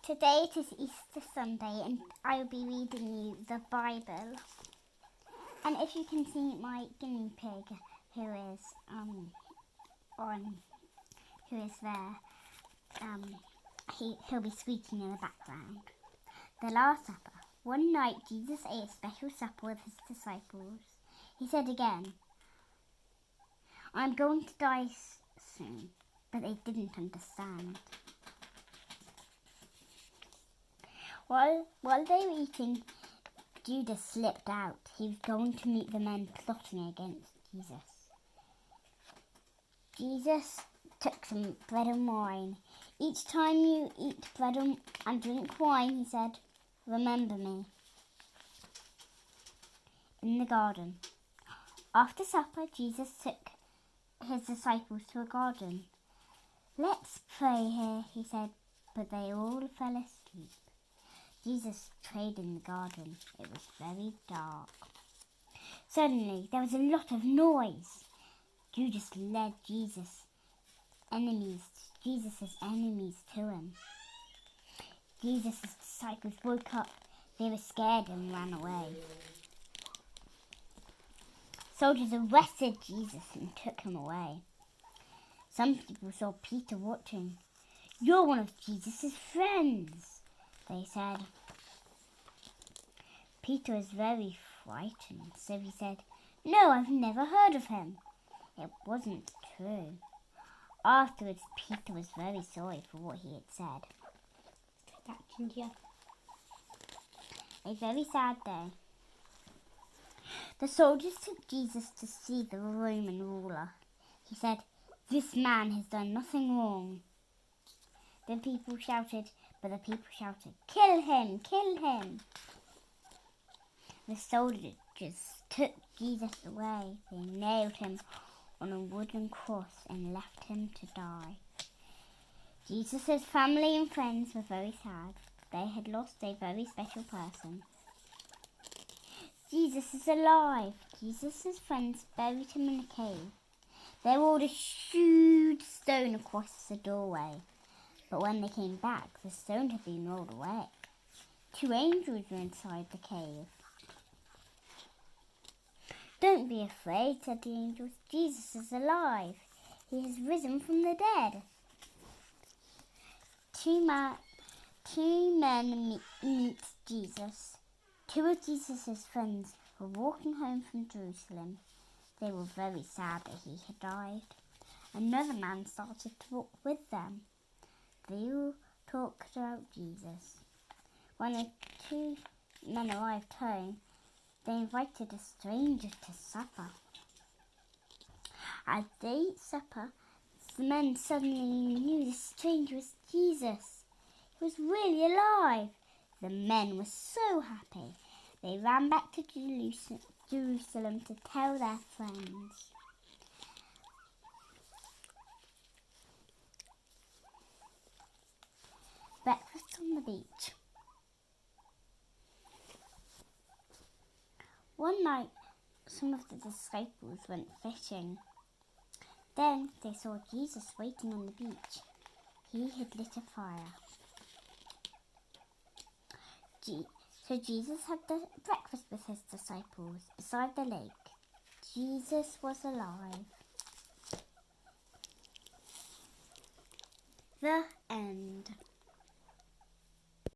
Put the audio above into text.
Today it is Easter Sunday and I will be reading you the Bible. And if you can see my guinea pig who is there, he'll be squeaking in the background. The Last Supper. One night Jesus ate a special supper with his disciples. He said again, "I'm going to die soon," but they didn't understand. While they were eating, Judas slipped out. He was going to meet the men plotting against Jesus. Jesus took some bread and wine. "Each time you eat bread and drink wine," he said, "remember me." In the garden. After supper, Jesus took his disciples to a garden. "Let's pray here," he said, but they all fell asleep. Jesus prayed in the garden. It was very dark. Suddenly, there was a lot of noise. Judas led Jesus' enemies to him. Jesus' disciples woke up. They were scared and ran away. Soldiers arrested Jesus and took him away. Some people saw Peter watching. "You're one of Jesus' friends," they said. Peter was very frightened, so he said, "No, I've never heard of him." It wasn't true. Afterwards, Peter was very sorry for what he had said. A very sad day. The soldiers took Jesus to see the Roman ruler. He said, "This man has done nothing wrong." But the people shouted, "Kill him! Kill him!" The soldiers took Jesus away. They nailed him on a wooden cross and left him to die. Jesus' family and friends were very sad. They had lost a very special person. Jesus is alive. Jesus' friends buried him in a cave. They rolled a huge stone across the doorway. But when they came back, the stone had been rolled away. 2 angels were inside the cave. "Don't be afraid," said the angels. "Jesus is alive. He has risen from the dead." Two men meet Jesus. 2 of Jesus' friends were walking home from Jerusalem. They were very sad that he had died. Another man started to walk with them. They all talked about Jesus. When the 2 men arrived home, they invited a stranger to supper. As they ate supper, the men suddenly knew the stranger was Jesus. He was really alive. The men were so happy. They ran back to Jerusalem to tell their friends. Breakfast on the beach. One night, some of the disciples went fishing. Then they saw Jesus waiting on the beach. He had lit a fire. So Jesus had breakfast with his disciples beside the lake. Jesus was alive. The end.